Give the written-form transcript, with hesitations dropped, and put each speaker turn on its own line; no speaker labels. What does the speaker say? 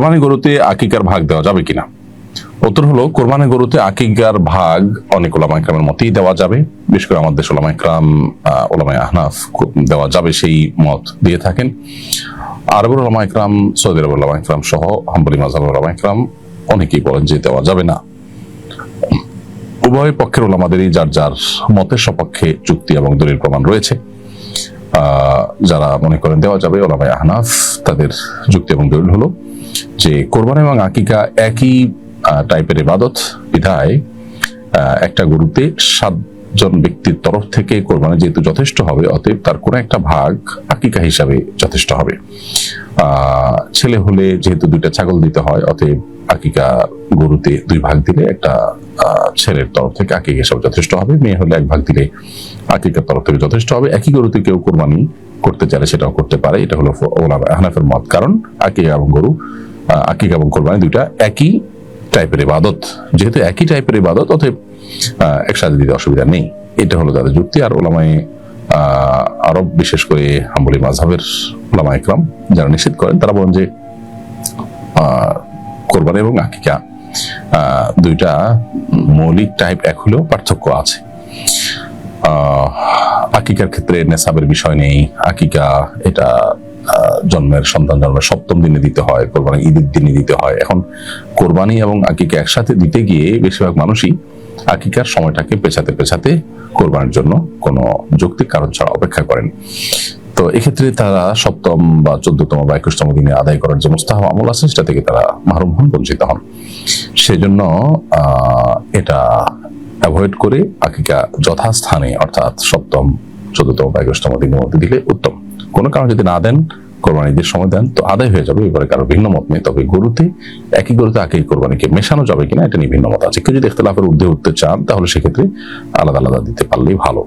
কোরবানি গরুতে আকিকার ভাগ দেওয়া যাবে কিনা? উত্তর হলো, কোরবানি গরুতে আকিকার ভাগ অনেক ওলামা ইকরামের মতেই দেওয়া যাবে। বিশেষ করে আমাদের ওলামা ইকরাম, ওলামা আহনাফ দেওয়া যাবে সেই মত দিয়ে থাকেন। আরবের ওলামা ইকরাম, সৌদি আরবের ওলামা ইকরাম সহ হাম্বলি মাযহাবের ওলামা ইকরাম অনেকেই বলেন যে দেওয়া যাবে না। উভয় পক্ষের ওলামাদেরই যার যার মতের সপক্ষে যুক্তি এবং দলিল প্রমাণ রয়েছে। যারা মনে করেন দেওয়া যাবে, ওলামা আহনাফ, তাদের যুক্তি এবং দলিল হলো যে কোরবানি এবং আকিকা একই টাইপের ইবাদত বিধায় একটা গরুতে 7 জন ব্যক্তির তরফ থেকে কোরবানি যেহেতু যথেষ্ট হবে, অতএব তার কোনো একটা ভাগ আকিকা হিসাবে যথেষ্ট হবে। ছেলে হলে যেহেতু 2টা ছাগল দিতে হয়, অতএব আকিকা গরুতে 2 ভাগ দিলে একটা ছেলের তরফ থেকে আকিকা হিসাবে যথেষ্ট হবে। মেয়ে হলে 1 ভাগ দিলে আকিকার তরফ থেকে যথেষ্ট হবে। একই গরুতে কেউ কোরবানি করতে চাইলে সেটাও করতে পারে। এটা হলো ওলামা আহনাফের মত। কারণ আকিকা এবং কোরবানি 2টা একই টাইপের ইবাদত। যেহেতু একই টাইপের ইবাদত, অতএব একসাথে দিতে অসুবিধা নেই। এটা হলো তাদের যুক্তি। আর ওলামায়ে আরব, বিশেষ করে হাম্বলি মাযহাবের ওলামা ইকরাম যারা নিষেধ করেন, তারা বলেন যে কোরবানি এবং আকিকা 2টা মৌলিক টাইপ এক হলেও পার্থক্য আছে। আকিকার ক্ষেত্রে নেসাবের বিষয় নেই। আকিকা এটা সন্তান জন্মের 7ম দিনে দিতে হয়, কোরবানি ঈদের দিনে দিতে হয়। এখন কোরবানি এবং আকিকা একসাথে দিতে গিয়ে বেশিরভাগ মানুষই আকিকার সময়টাকে পেছাতে কোরবানির জন্য কোনো যৌক্তিক কারণ ছাড়া অপেক্ষা করেন। তো এক্ষেত্রে তারা 7ম বা 14তম বা 21তম দিনে আদায় করার যে মুস্তাহাব আমল আছে, সেটা থেকে তারা মাহরুম হন, বঞ্চিত হন। সেজন্য এটা অ্যাভয়েড করে আকিকা যথাস্থানে, অর্থাৎ 7ম, 14তম বা 21তম দিনের মধ্যে দিলে উত্তম। কোনো কারণ যদি না দেন, কোরবানি ঈদের সময় দেন, তো আদায় হয়ে যাবে। এবারে কারো ভিন্ন মত নেই। তবে একই গরুতে আকিকা কোরবানিকে মেশানো যাবে কিনা, এটা নিয়ে ভিন্ন মত আছে। কেউ যদি ইখতিলাফের ঊর্ধ্বে উঠতে চান, তাহলে সেক্ষেত্রে আলাদা আলাদা দিতে পারলেই ভালো।